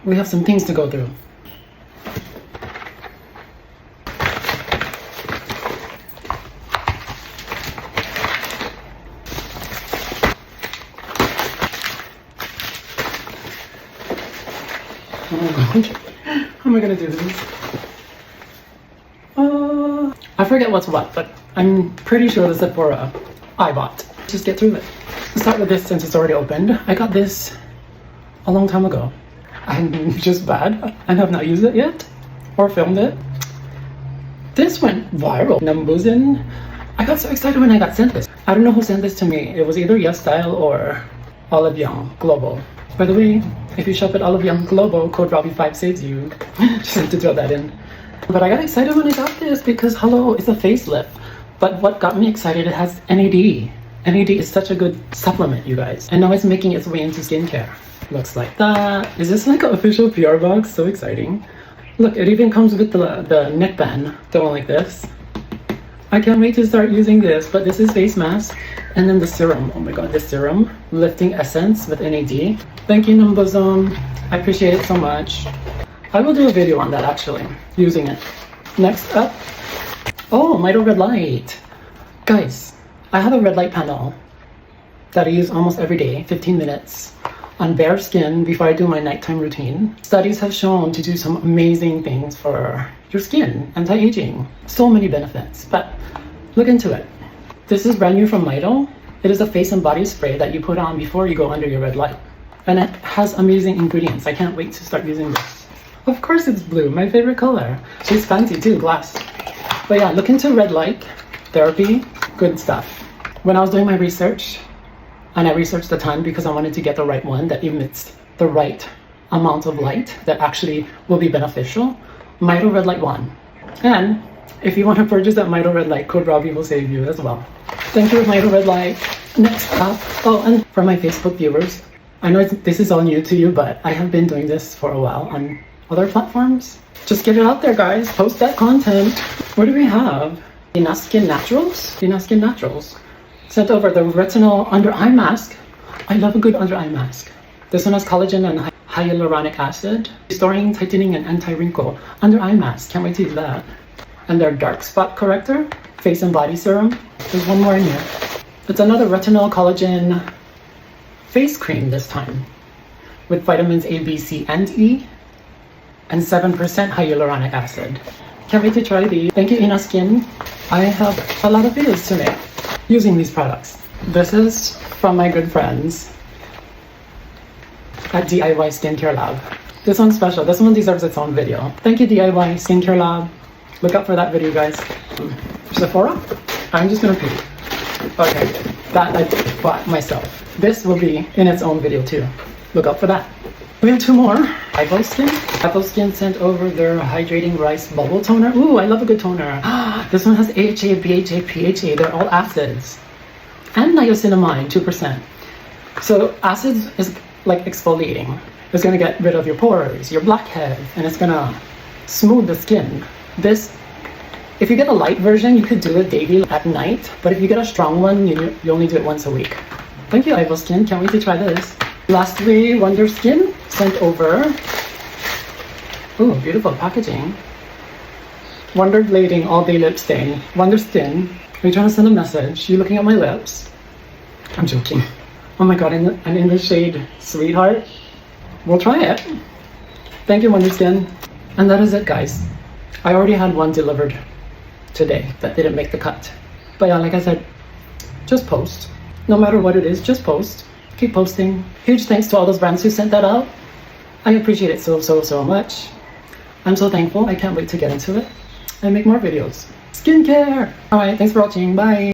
We have some things to go through. Oh my god, how am I gonna do this? I forget what's what, but I'm pretty sure the Sephora I bought. Just get through it. Let's start with this since it's already opened. I got this a long time ago. I'm just bad. I have not used it yet or filmed it. This went viral. Nambusin. I got so excited when I got sent this. I don't know who sent this to me. It was either Yes Style or Olive Young Global. By the way, if you shop at Olive Young Global, code Robbie5 saves you. Just had to throw that in. But I got excited when I got this because, hello, it's a facelift. But what got me excited, it has NAD. NAD is such a good supplement, you guys. And now it's making its way into skincare. Looks like that. Is this like an official PR box? So exciting. Look, it even comes with the neckband. The one like this. I can't wait to start using this, but this is face mask. And then the serum. Oh my god, this serum. Lifting Essence with NAD. Thank you, Numbuzum. I appreciate it so much. I will do a video on that actually, using it. Next up. Oh, Mito Red Light. Guys, I have a red light panel that I use almost every day, 15 minutes. On bare skin before I do my nighttime routine. Studies have shown to do some amazing things for your skin, anti-aging. So many benefits, but look into it. This is brand new from Mito. It is a face and body spray that you put on before you go under your red light. And it has amazing ingredients. I can't wait to start using this. Of course it's blue, my favorite color. She's fancy too, glass. But yeah, look into red light therapy, good stuff. When I was doing my research, and I researched a ton because I wanted to get the right one that emits the right amount of light that actually will be beneficial. Mito Red Light 1. And if you want to purchase that Mito Red Light, code Robbie will save you as well. Thank you, Mito Red Light. Next up, oh, and for my Facebook viewers, I know this is all new to you, but I have been doing this for a while on other platforms. Just get it out there, guys. Post that content. What do we have? Dina Skin Naturals? Dina Skin Naturals. Sent over the retinol under eye mask. I love a good under eye mask. This one has collagen and hyaluronic acid, restoring, tightening, and anti-wrinkle under eye mask. Can't wait to use that. And their dark spot corrector, face and body serum. There's one more in here. It's another retinol collagen face cream this time, with vitamins A, B, C, and E, and 7% hyaluronic acid. Can't wait to try these. Thank you, Ina Skin. I have a lot of videos to make using these products. This is from my good friends at DIY Skincare Lab. This one's special. This one deserves its own video. Thank you, DIY Skincare Lab. Look out for that video, guys. Sephora? I'm just gonna pee. Okay, that I bought myself. This will be in its own video too. Look out for that. We have two more. Apple Skin sent over their Hydrating Rice Bubble Toner. Ooh, I love a good toner. This one has AHA, BHA, PHA. They're all acids. And niacinamide, 2%. So acids is like exfoliating. It's gonna get rid of your pores, your blackheads, and it's gonna smooth the skin. This, if you get a light version, you could do it daily at night. But if you get a strong one, you only do it once a week. Thank you, Apple Skin. Can't wait to try this. Lastly, Wonder Skin sent over. Ooh, beautiful packaging. Wonder Blading All Day Lip Stain. Wonder Skin. Are you trying to send a message? You looking at my lips? I'm joking. Oh my god, and in the shade Sweetheart. We'll try it. Thank you, Wonder Skin. And that is it, guys. I already had one delivered today that didn't make the cut. But yeah, like I said, just post. No matter what it is, just post. Keep posting. Huge thanks to all those brands who sent that out. I appreciate it so much. I'm so thankful. I can't wait to get into it and make more videos. Skincare! Alright, thanks for watching. Bye!